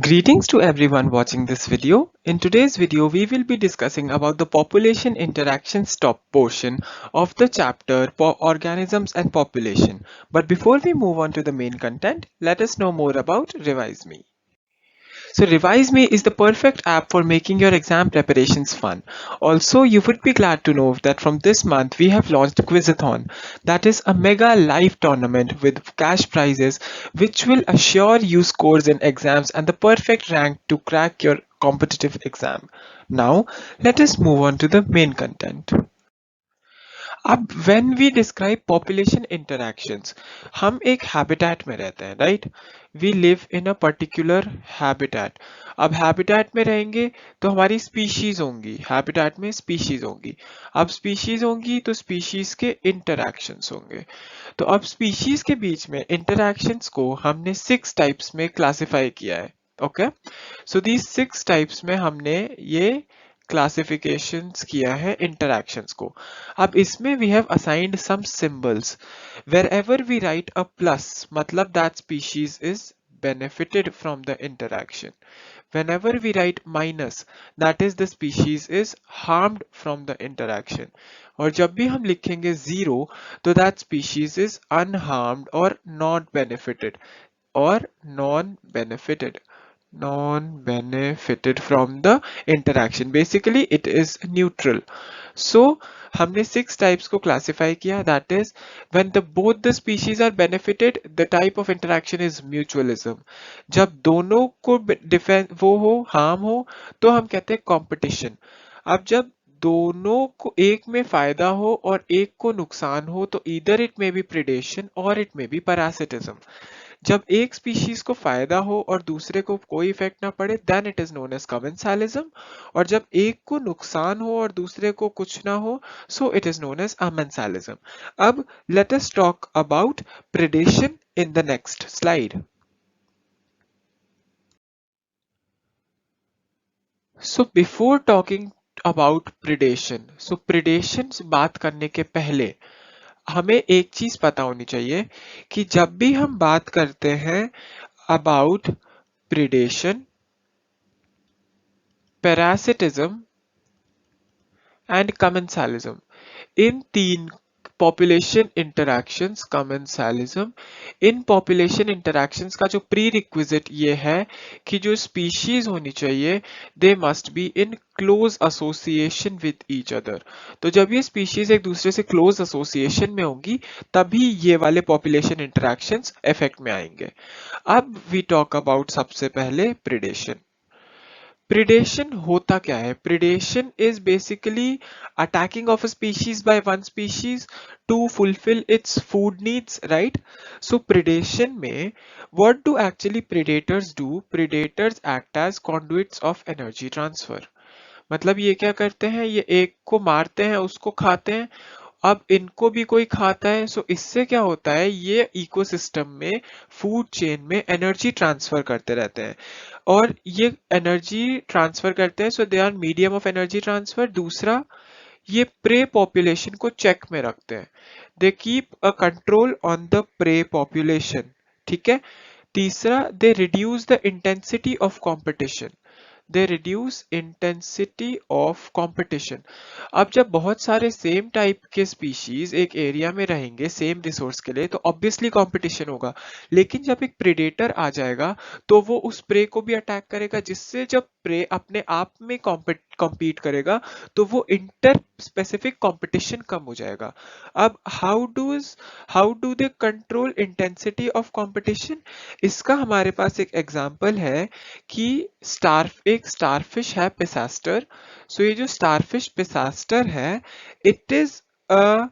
Greetings to everyone watching this video. In today's video, we will be discussing about the population interactions top portion of the chapter for organisms and population. But before we move on to the main content, let us know more about Revise Me. So Revise Me is the perfect app for making your exam preparations fun. Also, you would be glad to know that from this month we have launched Quizathon, that is a mega live tournament with cash prizes which will assure you scores in exams and the perfect rank to crack your competitive exam. Now, let us move on to the main content. अब when we describe population interactions, हम एक habitat में रहते हैं, right? We live in a particular habitat. अब habitat में रहेंगे तो हमारी species होंगी, habitat में species होंगी. अब species होंगी तो species के interactions होंगे. तो अब species के बीच में interactions को हमने 6 types में classify किया है. Okay? So these 6 types में हमने ये क्लासिफिकेशंस किया है इंटरैक्शंस को. अब इसमें we have assigned some symbols. Wherever we write a plus, मतलब that species is benefited from the interaction. Whenever we write minus, that is the species is harmed from the interaction. और जब भी हम लिखेंगे zero, तो that species is unharmed or not benefited or non-benefited from the interaction. Basically it is neutral. So हमने 6 types को classify किया, that is when both the species are benefited, the type of interaction is mutualism. जब दोनों को defence वो हो harm हो तो हम कहते हैं competition. अब जब दोनों को एक में फायदा हो और एक को नुकसान हो तो either it may be predation or it may be parasitism. जब एक स्पीशीज को फायदा हो और दूसरे को कोई इफेक्ट ना पड़े then it is known as commensalism. और जब एक को नुकसान हो और दूसरे को कुछ ना हो so it is known as amensalism. अब let us talk about predation in the next slide. So before talking about predation, so predation बात करने के पहले हमें एक चीज पता होनी चाहिए कि जब भी हम बात करते हैं about predation, parasitism and commensalism, इन तीन population interactions कमेंसालिज्म, in population interactions का जो प्री रिक्विजिट ये है कि जो स्पीशीज होनी चाहिए they must be in close association with each other. तो जब ये स्पीशीज एक दूसरे से क्लोज एसोसिएशन में होंगी तभी ये वाले पॉपुलेशन इंटरैक्शंस इफेक्ट में आएंगे. अब वी टॉक अबाउट सबसे पहले प्रिडेशन. प्रिडेशन होता क्या है? Predation is basically attacking of a species by one species to fulfil its food needs, right? So predation में what do actually predators do? Predators act as conduits of energy transfer. मतलब ये क्या करते हैं, ये एक को मारते हैं उसको खाते हैं, अब इनको भी कोई खाता है. सो इससे क्या होता है, ये इकोसिस्टम में फूड चेन में एनर्जी ट्रांसफर करते रहते हैं और ये एनर्जी ट्रांसफर करते हैं. So they are medium of energy transfer. दूसरा, ये प्रे पॉपुलेशन को चेक में रखते हैं. They keep a control on the prey population. ठीक है. तीसरा, they reduce the intensity of competition. They reduce intensity of competition. अब जब बहुत सारे सेम टाइप के स्पीशीज एक एरिया में रहेंगे सेम रिसोर्स के लिए तो ऑब्वियसली कंपटीशन होगा. लेकिन जब एक प्रेडेटर आ जाएगा तो वो उस प्रे को भी अटैक करेगा, जिससे जब प्रे अपने आप में कॉम्पीट करेगा तो वो इंटर स्पेसिफिक कंपटीशन कम हो जाएगा. अब how do they control intensity of competition? इसका हमारे पास एक एग्जांपल है कि एक स्टारफिश है पिसास्टर. सो ये जो स्टारफिश पिसास्टर है it is a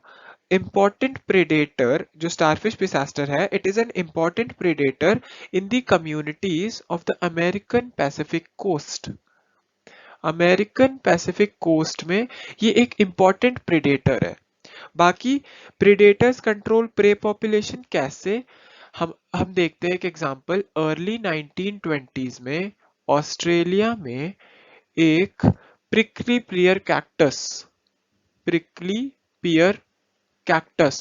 important predator. जो starfish pisaster है it is an important predator in the communities of the American Pacific coast. American Pacific coast में ये एक important predator है. बाकी predators control prey population कैसे? हम देखते हैं एक एग्जांपल. अर्ली 1920s में ऑस्ट्रेलिया में एक prickly pear cactus, prickly pear cactus,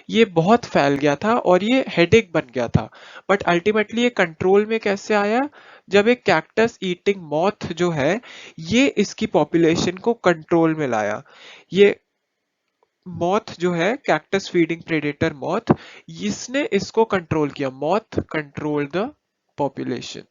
ये बहुत फैल गया था और ये हेडेक बन गया था। बट अल्टीमेटली ये कंट्रोल में कैसे आया, जब एक कैक्टस ईटिंग मॉथ जो है ये इसकी पॉपुलेशन को कंट्रोल में लाया। ये मॉथ जो है कैक्टस फीडिंग प्रेडेटर मॉथ, इसने इसको कंट्रोल किया। Moth control the population.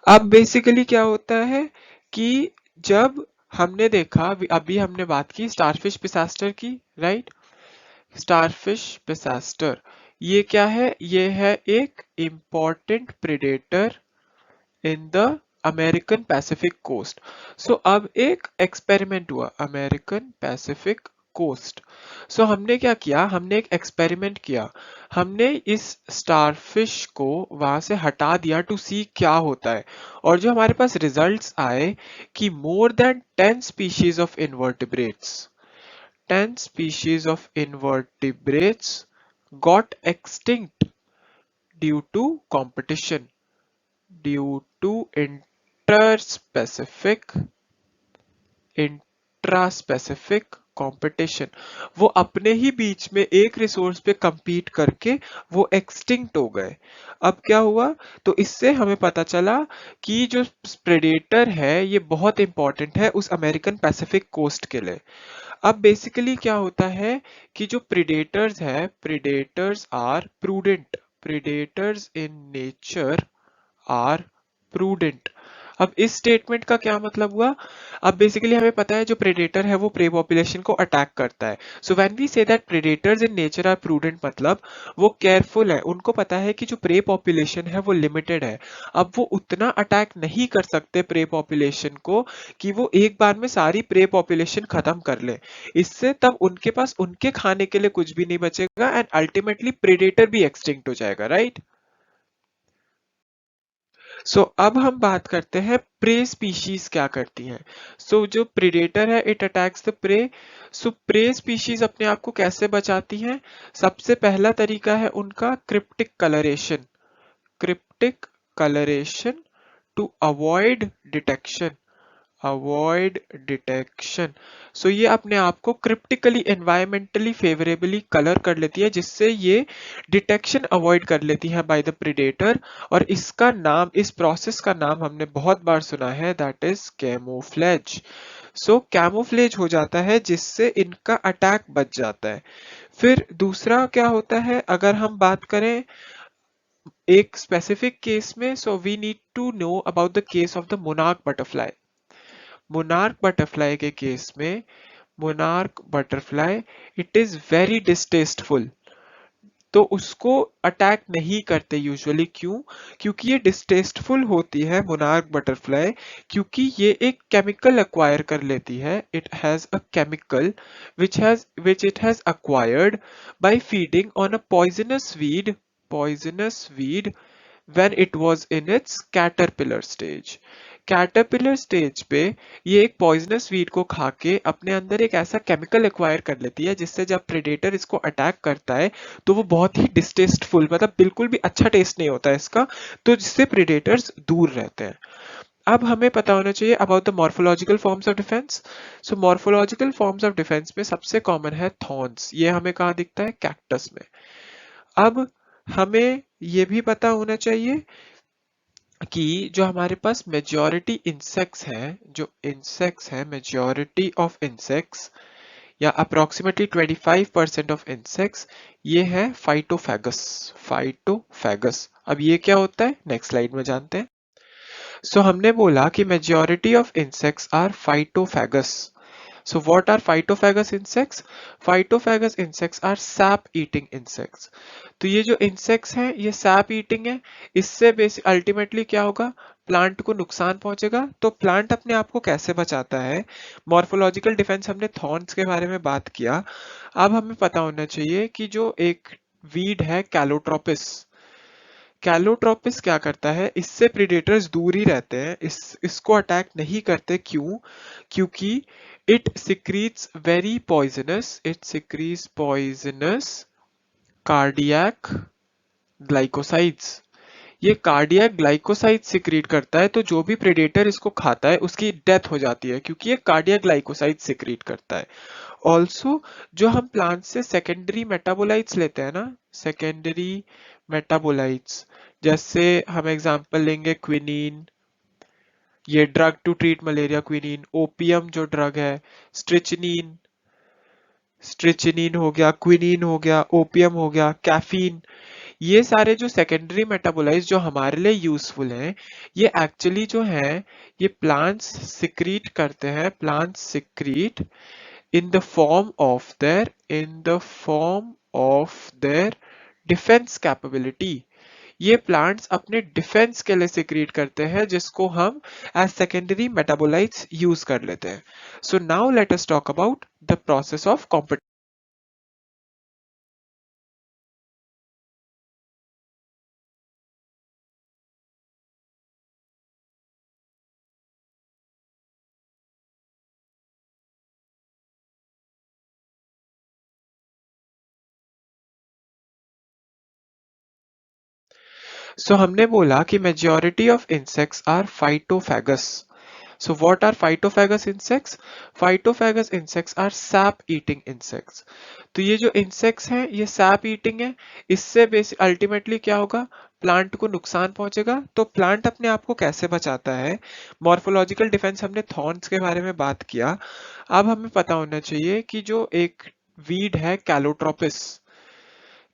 अब बेसिकली क्या होता है कि जब हमने देखा, अभी हमने बात की स्टारफिश पिसास्टर की, राइट। स्टारफिश पिसास्टर ये क्या है, ये है एक important predator in the American Pacific coast. So अब एक एक्सपेरिमेंट हुआ अमेरिकन पैसिफिक कोस्ट। सो हमने क्या किया, हमने एक एक्सपेरिमेंट किया। हमने इस स्टारफिश को वहां से हटा दिया टू सी क्या होता है। और जो हमारे पास रिजल्ट्स आए कि more than 10 species of invertebrates, 10 species of invertebrates got extinct due to competition, due to interspecific intraspecific competition. वो अपने ही बीच में एक रिसोर्स पे compete करके वो एक्सटिंक्ट हो गए। अब क्या हुआ, तो इससे हमें पता चला कि जो प्रेडेटर है ये बहुत इंपॉर्टेंट है उस अमेरिकन पैसिफिक कोस्ट के लिए। अब बेसिकली क्या होता है कि जो प्रीडेटर्स है, predators are prudent, predators in nature are prudent. अब इस स्टेटमेंट का क्या मतलब हुआ, अब बेसिकली हमें पता है जो प्रेडेटर है वो प्रे पॉपुलेशन को अटैक करता है। So when we say that predators in nature are prudent, मतलब वो केयरफुल है, उनको पता है कि जो प्रे पॉपुलेशन है वो लिमिटेड है। अब वो उतना अटैक नहीं कर सकते प्रे पॉपुलेशन को कि वो एक बार में सारी प्रे पॉपुलेशन खत्म कर ले। इससे तब उनके पास उनके खाने के लिए कुछ भी नहीं बचेगा एंड अल्टीमेटली प्रेडेटर भी एक्सटिंक्ट हो जाएगा, राइट। सो अब हम बात करते हैं प्रे स्पीशीज क्या करती हैं। सो जो प्रेडेटर है it attacks the prey. So prey species अपने आप को कैसे बचाती हैं, सबसे पहला तरीका है उनका cryptic coloration, cryptic coloration to avoid detection, avoid detection. So ये अपने आप को क्रिप्टिकली एनवायरमेंटली फेवरेबली कलर कर लेती है जिससे ये डिटेक्शन अवॉइड कर लेती है बाय द प्रेडेटर। और इसका नाम, इस प्रोसेस का नाम हमने बहुत बार सुना है, that is camouflage. So camouflage हो जाता है जिससे इनका अटैक बच जाता है। फिर दूसरा क्या होता है, अगर हम बात करें एक स्पेसिफिक केस में, so we need to know about the case of the monarch butterfly. Monarch butterfly के केस में, monarch butterfly it is very distasteful, तो उसको अटैक नहीं करते यूजुअली। क्यों, क्योंकि ये डिस्टेस्टफुल होती है मोनार्क बटरफ्लाई, क्योंकि ये एक केमिकल एक्वायर कर लेती है। It has a chemical which it has acquired by feeding on a poisonous weed when it was in its caterpillar stage। Caterpillar stage पे ये एक पॉइजनस वीड को खा के अपने अंदर एक ऐसा केमिकल एक्वायर कर लेती है जिससे जब प्रेडेटर इसको अटैक करता है तो वो बहुत ही डिस्टेस्टफुल, मतलब बिल्कुल भी अच्छा टेस्ट नहीं होता है इसका, तो जिससे प्रेडेटर्स दूर रहते हैं। अब हमें पता होना चाहिए about the morphological forms of defence. So morphological forms of defence में सबसे कॉमन है थॉर्न्स। ये हमें कहाँ दिखता है, कैक्टस में। अब हमें ये भी पता होना चाहिए कि जो हमारे पास मेजॉरिटी इंसेक्ट्स हैं, जो इंसेक्ट्स हैं, मेजॉरिटी ऑफ इंसेक्ट्स या अप्रोक्सीमेटली 25% ऑफ इंसेक्ट्स, ये है फाइटोफैगस, फाइटोफैगस। अब ये क्या होता है, नेक्स्ट स्लाइड में जानते हैं। सो हमने बोला कि majority of insects are phytophagous. So what are phytophagous insects? Phytophagous insects are sap eating insects. तो ये जो insects हैं ये sap eating है। इससे बेसिक अल्टीमेटली क्या होगा, प्लांट को नुकसान पहुंचेगा। तो प्लांट अपने आप को कैसे बचाता है, मॉर्फोलॉजिकल डिफेंस, हमने थॉर्न्स के बारे में बात किया। अब हमें पता होना चाहिए कि जो एक वीड है कैलोट्रोपिस, कैलोट्रोपिस क्या करता है, इससे प्रीडेटर्स दूर ही रहते हैं, इसको अटैक नहीं करते। क्यों, क्योंकि it secretes very poisonous, it secretes poisonous cardiac glycosides. ये कार्डियक ग्लाइकोसाइड सिक्रीट करता है, तो जो भी प्रेडेटर इसको खाता है उसकी डेथ हो जाती है क्योंकि ये कार्डियक ग्लाइकोसाइड सिक्रीट करता है। ऑल्सो जो हम प्लांट से सेकेंडरी मेटाबोलाइट्स लेते हैं ना, सेकेंडरी मेटाबोलाइट्स, जैसे हम एग्जांपल लेंगे क्विनीन, ये drug to treat malaria quinine, opium जो ड्रग है, स्ट्रिचनीन, स्ट्रिचनीन हो गया, क्विनीन हो गया, ओपियम हो गया, कैफीन, ये सारे जो सेकेंडरी मेटाबोलाइट्स जो हमारे लिए यूजफुल हैं, ये एक्चुअली जो है ये प्लांट्स सिक्रीट करते हैं, plants secrete in the form of their defence capability. ये प्लांट्स अपने डिफेंस के लिए सिक्रीट करते हैं जिसको हम एज सेकेंडरी मेटाबोलाइट्स यूज कर लेते हैं। So now let us talk about the process of competition. So हमने बोला कि majority of insects are phytophagous. So what are phytophagous insects? Phytophagous insects are sap eating insects. तो ये जो insects हैं ये sap eating है, इससे बेसिक अल्टीमेटली क्या होगा, प्लांट को नुकसान पहुंचेगा। तो प्लांट अपने आप को कैसे बचाता है? मॉर्फोलॉजिकल डिफेंस, हमने थॉर्न्स के बारे में बात किया। अब हमें पता होना चाहिए कि जो एक वीड है कैलोट्रोपिस,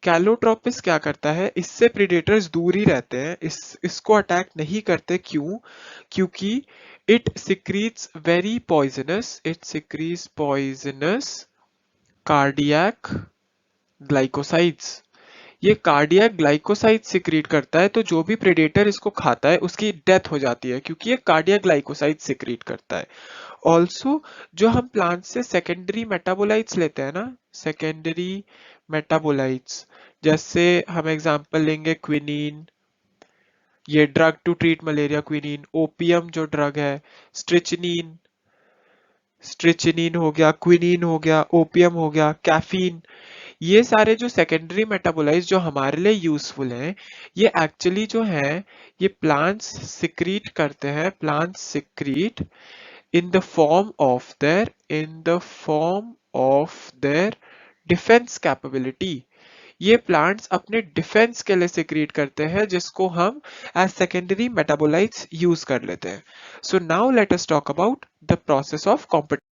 कैलोट्रोपिस क्या करता है, इससे प्रीडेटर्स दूर ही रहते हैं, इसको अटैक नहीं करते। क्यों? क्योंकि it secretes very poisonous, it secretes poisonous cardiac glycosides. ये कार्डियक ग्लाइकोसाइड सिक्रीट करता है, तो जो भी प्रेडेटर इसको खाता है उसकी डेथ हो जाती है क्योंकि ये कार्डियक ग्लाइकोसाइड सिक्रीट करता है। ऑल्सो जो हम प्लांट से सेकेंडरी मेटाबोलाइट्स लेते हैं ना, सेकेंडरी मेटाबोलाइट्स, जैसे हम एग्जांपल लेंगे क्विनीन, ये drug to treat malaria quinine, opium जो ड्रग है, स्ट्रिचनीन, स्ट्रिचनीन हो गया, क्विनीन हो गया, ओपियम हो गया, कैफीन, ये सारे जो सेकेंडरी मेटाबोलाइट्स जो हमारे लिए यूजफुल हैं, ये एक्चुअली जो है ये प्लांट्स सिक्रीट करते हैं, plants secrete in the form of their defence capability. ये प्लांट्स अपने डिफेंस के लिए सिक्रीट करते हैं जिसको हम एज सेकेंडरी मेटाबोलाइट्स यूज कर लेते हैं। So now let us talk about the process of competition.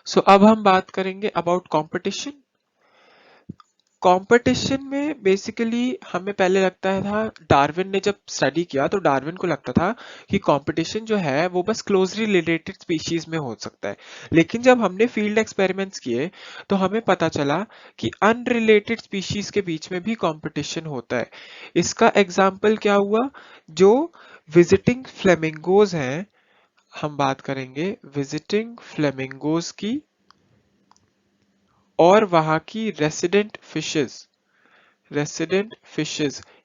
So अब हम बात करेंगे अबाउट कंपटीशन। कंपटीशन में बेसिकली हमें पहले लगता था, डार्विन ने जब स्टडी किया तो डार्विन को लगता था कि कंपटीशन जो है वो बस क्लोजली रिलेटेड स्पीशीज में हो सकता है। लेकिन जब हमने फील्ड एक्सपेरिमेंट्स किए तो हमें पता चला कि अनरिलेटेड स्पीशीज के बीच में भी कंपटीशन होता है। इसका एग्जाम्पल क्या हुआ, जो विजिटिंग फ्लेमिंगोज हैं, हम बात करेंगे विजिटिंग फ्लेमिंगोज की और वहां की रेसिडेंट फिशेस।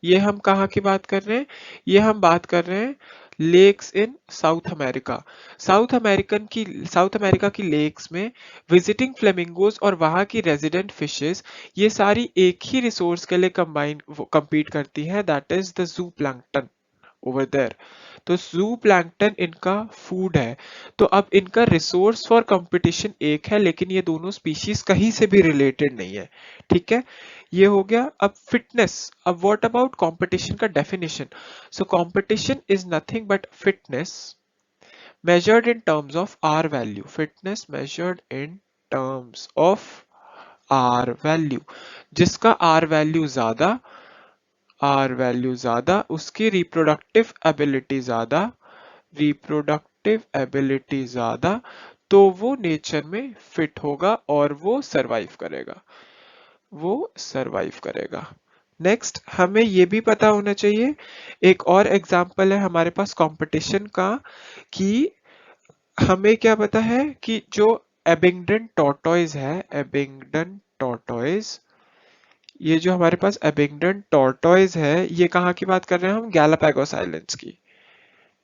ये हम कहाँ की बात कर रहे हैं, ये हम बात कर रहे हैं लेक्स इन साउथ अमेरिका। साउथ अमेरिका की लेक्स में विजिटिंग फ्लेमिंगोज और वहां की रेजिडेंट फिशेस, ये सारी एक ही रिसोर्स के लिए compete करती हैं, that is the zooplankton over there. तो जू प्लैंक्टन इनका फूड है। तो अब इनका रिसोर्स फॉर कंपटीशन एक है, लेकिन ये दोनों स्पीशीज कहीं से भी रिलेटेड नहीं है। ठीक है, ये हो गया। अब फिटनेस, अब व्हाट अबाउट कंपटीशन का definition. So competition is nothing but fitness measured in terms of R value, fitness measured in terms of R value, जिसका R वैल्यू ज्यादा उसकी रिप्रोडक्टिव एबिलिटी ज्यादा, तो वो नेचर में फिट होगा और वो सरवाइव करेगा। नेक्स्ट हमें ये भी पता होना चाहिए, एक और एग्जांपल है हमारे पास कंपटीशन का, कि हमें क्या पता है कि जो एबिंगडन टॉर्टोइज है, एबिंगडन टॉर्टोइज, ये जो हमारे पास एबिंगडन टॉर्टोइज है, ये कहाँ की बात कर रहे हैं हम? गैलापागोस आइलैंड्स की।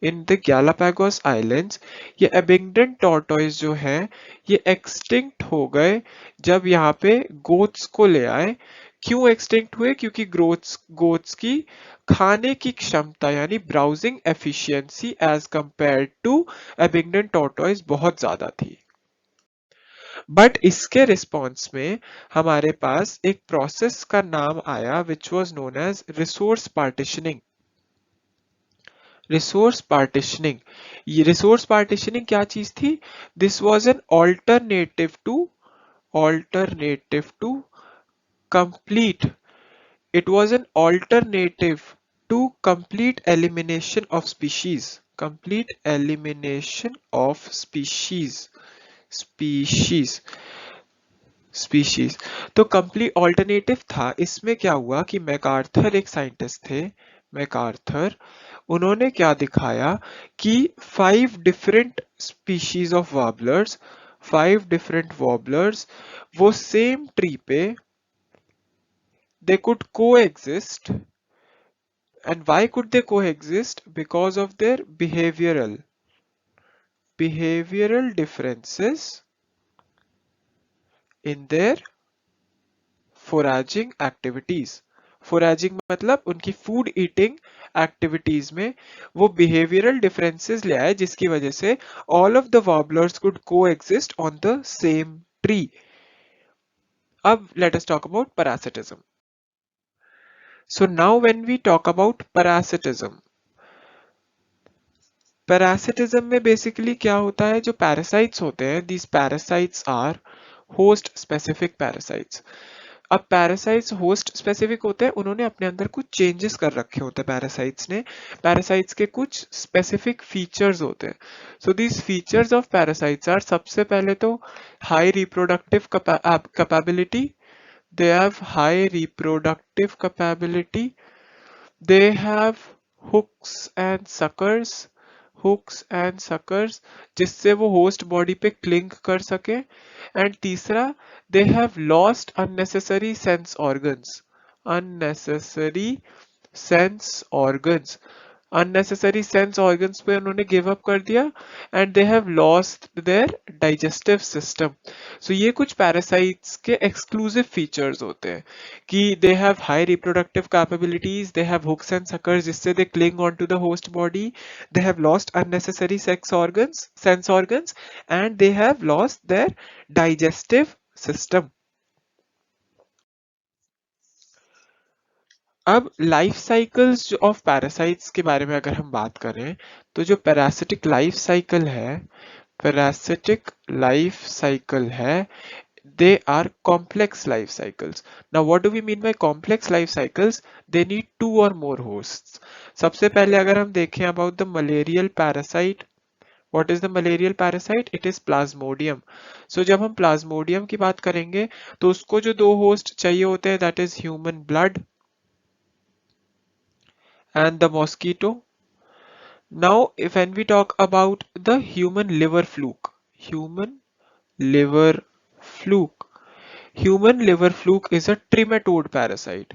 इन द गैलापागोस आइलैंड्स ये एबिंगडन टॉर्टोइज जो है ये एक्सटिंक्ट हो गए जब यहाँ पे गोट्स को ले आए। क्यों एक्सटिंक्ट हुए? क्योंकि गोट्स की खाने की क्षमता यानी browsing efficiency as compared to Abingdon tortoise बहुत ज्यादा थी। बट इसके रिस्पॉन्स में हमारे पास एक प्रोसेस का नाम आया which was known as resource partitioning. Resource partitioning, ये रिसोर्स पार्टिशनिंग क्या चीज थी? This was an alternative to complete, it was an alternative to complete elimination of species, complete elimination of species species. तो complete alternative था। इसमें क्या हुआ कि मैकार्थर एक साइंटिस्ट थे, मैकार्थर, उन्होंने क्या दिखाया कि 5 डिफरेंट वॉबलर्स वो सेम ट्री पे they could coexist. And why could they coexist? Because of their behavioral differences in their foraging activities. फोराजिंग मतलब उनकी फूड ईटिंग एक्टिविटीज में वो बिहेवियरल डिफरेंसेस ले आए जिसकी वजह से all of the warblers could coexist on the same tree. अब let us talk about parasitism. So now when we talk about parasitism, parasitism में बेसिकली क्या होता है? जो पैरासाइट्स होते हैं, these parasites are host specific parasites. अब parasites host specific होते हैं, उन्होंने अपने अंदर कुछ चेंजेस कर रखे होते हैं पैरासाइट्स ने। पैरासाइट्स के कुछ स्पेसिफिक फीचर्स होते हैं। So these features of parasites are, सबसे पहले तो high reproductive capability, they have high reproductive capability, they have hooks and suckers जिससे वो होस्ट बॉडी पे क्लिंग कर सके। एंड तीसरा, they have lost unnecessary sense organs unnecessary sense organs पे उन्होंने गिव अप कर दिया। And they have lost their digestive system. So ये कुछ पैरासाइट्स के एक्सक्लूसिव फीचर्स होते हैं कि they have high reproductive capabilities, they have hooks and suckers जिससे they cling on to the host body, they have lost unnecessary sense organs and they have lost their digestive system. अब life cycles of parasites के बारे में अगर हम बात करें तो जो पैरासिटिक लाइफ साइकिल है, they are complex life cycles. Now what do we mean by complex life cycles? They need 2 or more hosts. सबसे पहले अगर हम देखें about the malarial parasite, what is the malarial parasite? It is plasmodium. So जब हम plasmodium की बात करेंगे तो उसको जो 2 होस्ट चाहिए होते हैं, that is human blood and the mosquito. Now if when we talk about the human liver fluke, liver fluke human liver fluke is a trematode parasite.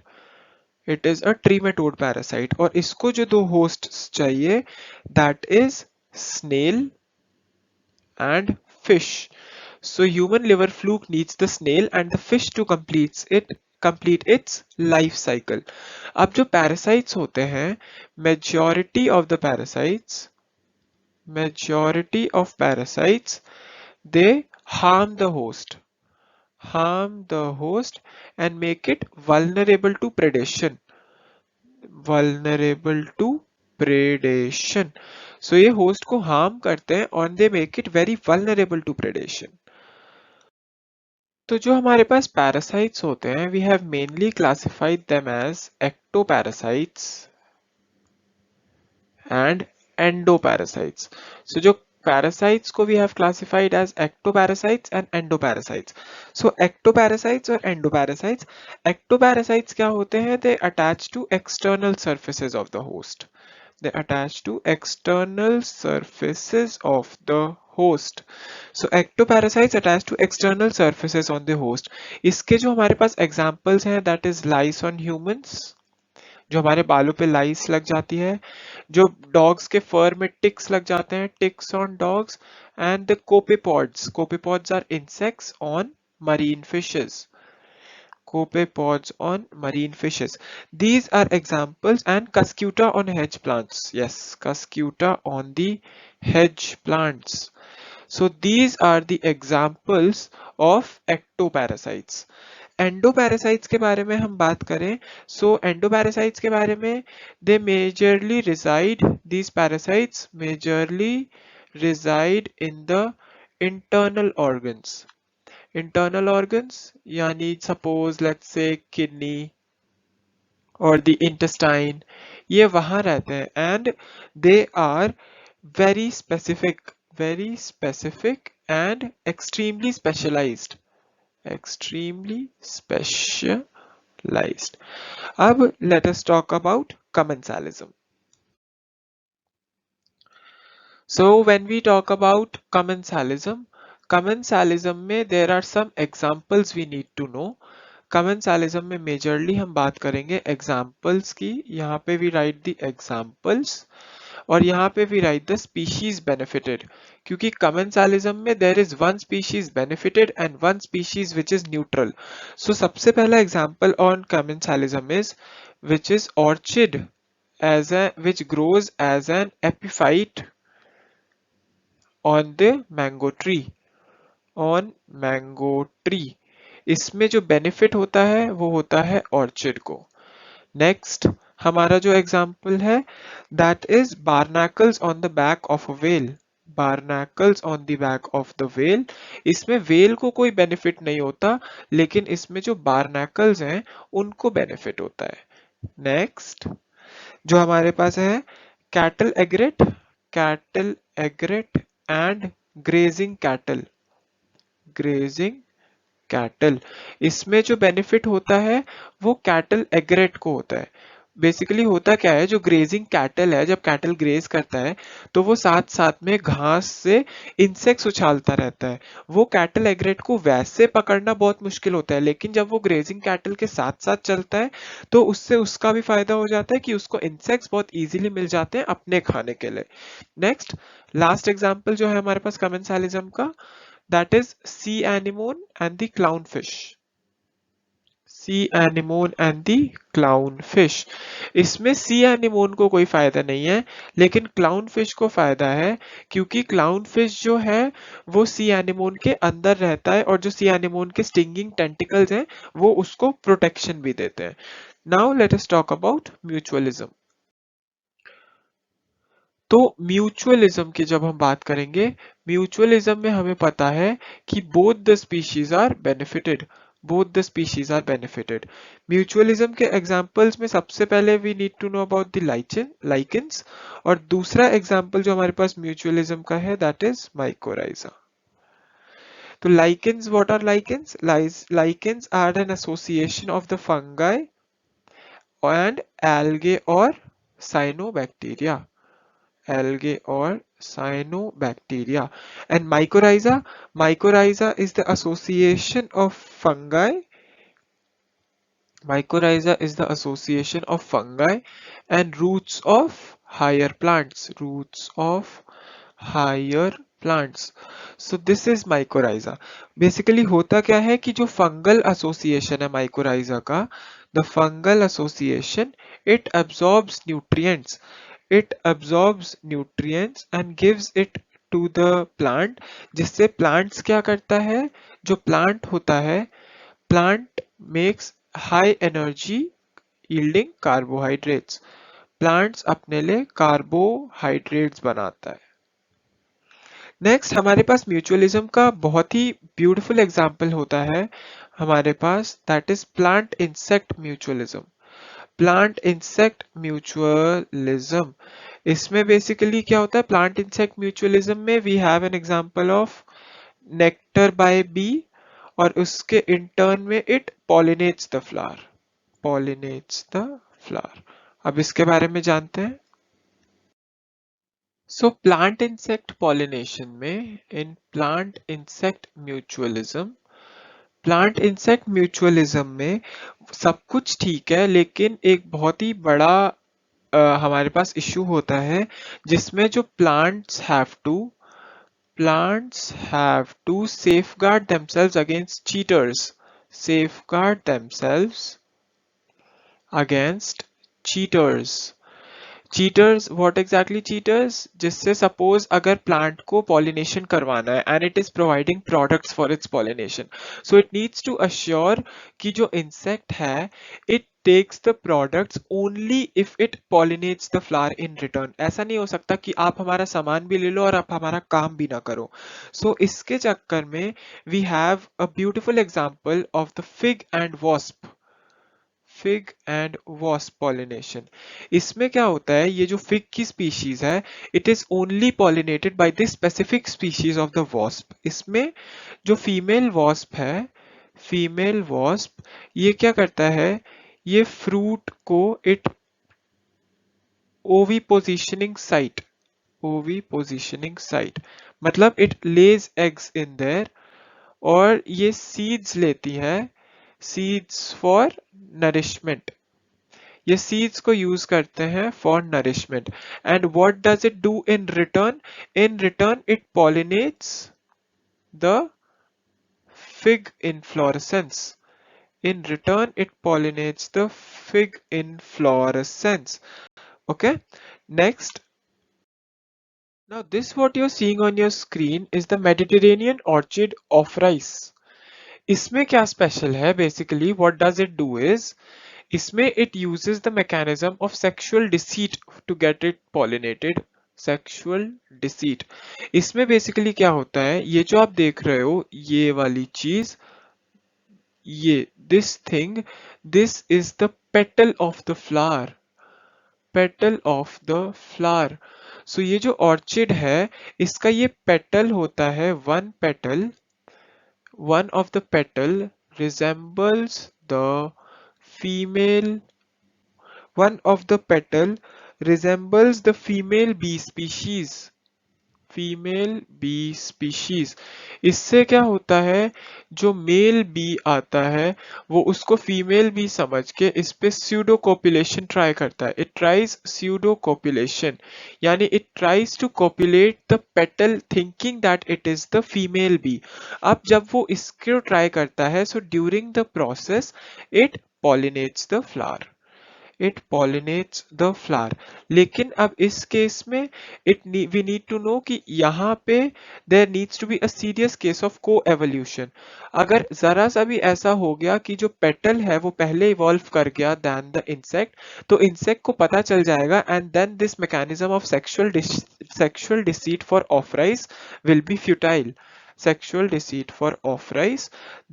It is a trematode parasite और इसको जो 2 hosts चाहिए, that is snail and fish. So human liver fluke needs the snail and the fish to complete its life cycle. अब जो parasites होते हैं, majority of parasites they harm the host and make it vulnerable to predation. So ये host को harm करते हैं and they make it very vulnerable to predation. तो जो हमारे पास parasites होते हैं, we have mainly classified them as ectoparasites and endoparasites. So जो parasites को we have classified as ectoparasites and endoparasites. So ectoparasites और endoparasites, ectoparasites क्या होते हैं? They attach to external surfaces of the host. They attach to external surfaces of the host. So ectoparasites attach to external surfaces on the host. इसके जो हमारे पास examples हैं that is lice on humans, जो हमारे बालों पे लाइस लग जाती है, जो डॉग्स के फर में टिक्स लग जाते हैं, ticks on dogs, and the copepods, copepods are insects on marine fishes, copepods on marine fishes. These are examples, and cuscuta on hedge plants. Yes, cuscuta on the hedge plants. So these are the examples of ectoparasites. Endoparasites के बारे में हम बात करें, सो endoparasites के बारे में, they majorly reside, these parasites majorly reside in the internal organs. Internal organs यानी सपोज लेट्स से किडनी और द इंटेस्टाइन, ये वहां रहते हैं, and they are very specific, very specific and extremely specialized, extremely specialized. अब let us talk about commensalism. So when we talk about commensalism, commensalism में there are some examples we need to know. commensalism में majorly हम बात करेंगे examples की, यहाँ पे we write the examples और यहाँ पे we write the species benefited, क्योंकि commensalism में there is one species benefited and one species which is neutral. So सबसे पहला example on commensalism is which is orchid as a which grows as an epiphyte on the mango tree, on mango tree. इसमें जो benefit होता है वो होता है orchid को। नेक्स्ट हमारा जो एग्जाम्पल है that is बार्नाकल्स on the back of a well, बार्नाकल्स on the back of the well. इसमें वेल को कोई बेनिफिट नहीं होता, लेकिन इसमें जो बार्नाकल्स हैं उनको बेनिफिट होता है। नेक्स्ट जो हमारे पास है cattle एग्रेट, cattle एग्रेट and grazing cattle, grazing cattle. इसमें जो बेनिफिट होता है वो कैटल एग्रेट को होता है। बेसिकली होता क्या है, जो ग्रेजिंग कैटल है, जब कैटल ग्रेज करता है तो वो साथ साथ में घास से इंसेक्ट्स उछालता रहता है। वो कैटल एग्रेट को वैसे पकड़ना बहुत मुश्किल होता है, लेकिन जब वो ग्रेजिंग कैटल के साथ साथ चलता है तो उससे उसका भी फायदा हो जाता है कि उसको इंसेक्ट्स बहुत इजीली मिल जाते हैं अपने खाने के लिए। नेक्स्ट लास्ट एग्जाम्पल जो है हमारे पास कमेंसालिज्म का, that is sea anemone and the clownfish, sea anemone and the clownfish। इसमें sea anemone को कोई फायदा नहीं है, लेकिन clownfish को फायदा है, क्योंकि clownfish जो है वो sea anemone के अंदर रहता है और जो sea anemone के stinging tentacles हैं वो उसको प्रोटेक्शन भी देते हैं। Now let us talk about mutualism। तो म्यूचुअलिज्म की जब हम बात करेंगे, म्यूचुअलिज्म में हमें पता है कि both the species are benefited, both the species are benefited. Mutualism के एग्जांपल्स में सबसे पहले we need to know about the lichens, और दूसरा एग्जांपल जो हमारे पास म्यूचुअलिज्म का है दैट इज माइकोराइजा। तो lichens, what are lichens? Lichens are an association of the fungi and algae और cyanobacteria, algae or cyanobacteria. And mycorrhiza, mycorrhiza is the association of fungi, mycorrhiza is the association of fungi and roots of higher plants, roots of higher plants. So this is mycorrhiza। basically होता क्या है कि जो fungal association है mycorrhiza का, the fungal association, it absorbs nutrients, it absorbs nutrients and gives it to the plant, जिससे plants क्या करता है, जो plant होता है, plant makes high energy yielding carbohydrates, plants अपने लिए carbohydrates बनाता है। नेक्स्ट हमारे पास म्यूचुअलिज्म का बहुत ही ब्यूटीफुल एग्जाम्पल होता है हमारे पास, that is plant insect mutualism, plant insect mutualism. इसमें बेसिकली क्या होता है, प्लांट इंसेक्ट म्यूचुअलिज्म में we have an example of nectar by bee, और उसके इंटर्न में it pollinates the flower, pollinates the flower. अब इसके बारे में जानते हैं। सो प्लांट इंसेक्ट पॉलिनेशन में इन प्लांट इंसेक्ट म्यूचुअलिज्म में सब कुछ ठीक है, लेकिन एक बहुत ही बड़ा हमारे पास इश्यू होता है, जिसमें जो plants have to safeguard themselves against cheaters. Cheaters, what exactly cheaters? जिससे सपोज अगर प्लांट को पॉलिनेशन करवाना है and it is providing products for its pollination, so it needs to assure कि जो इंसेक्ट है it takes the products only if it pollinates the flower in return. ऐसा नहीं हो सकता कि आप हमारा सामान भी ले लो और आप हमारा काम भी ना करो। सो इसके चक्कर में we have a beautiful example of the fig and wasp pollination. इसमें क्या होता है, ये जो फिग की स्पीशीज है it is only pollinated by this specific species of the wasp. इसमें जो फीमेल वॉस्प ये क्या करता है, ये फ्रूट को इट ओवी पोजिशनिंग साइट मतलब it lays eggs in there, और ये सीड्स लेती है, सीड्स फॉर नरिशमेंट। ये सीड्स को यूज करते हैं for nourishment. And what does it do in return it pollinates the fig inflorescence. In return it pollinates the fig inflorescence. Okay, next. Now this what you're seeing on your screen is the Mediterranean orchid of rice. इसमें क्या special है, basically what does it do is, इसमें it uses the mechanism of sexual deceit to get it pollinated. Sexual deceit, इसमें basically क्या होता है, ये जो आप देख रहे हो ये वाली चीज, ये this is the petal of the flower. So ये जो ऑर्चिड है इसका ये पेटल होता है, one of the petal resembles the female one of the petal resembles the female bee species। इससे क्या होता है, जो मेल बी आता है वो उसको फीमेल बी समझ के इस पे स्यूडो कॉपुलेशन ट्राई करता है। इट ट्राइज स्यूडो कॉपुलेशन, यानी it tries to copulate the petal thinking that it is the female bee. अब जब वो इसको ट्राई करता है, so during the process it pollinates the flower it pollinates the flower. लेकिन अब इस केस में वी नीड टू नो कि यहाँ पे there needs to be a serious case of coevolution. अगर जरा सा भी ऐसा हो गया कि जो पेटल है वो पहले इवॉल्व कर गया देन द इंसेक्ट, तो इंसेक्ट को पता चल जाएगा and then this mechanism of sexual deceit for Ophrys will be futile. Sexual deceit for off-rise,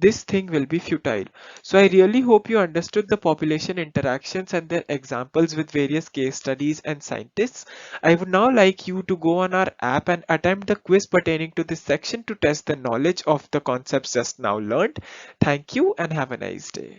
this thing will be futile. So I really hope you understood the population interactions and their examples with various case studies and scientists. I would now like you to go on our app and attempt the quiz pertaining to this section to test the knowledge of the concepts just now learned. Thank you and have a nice day.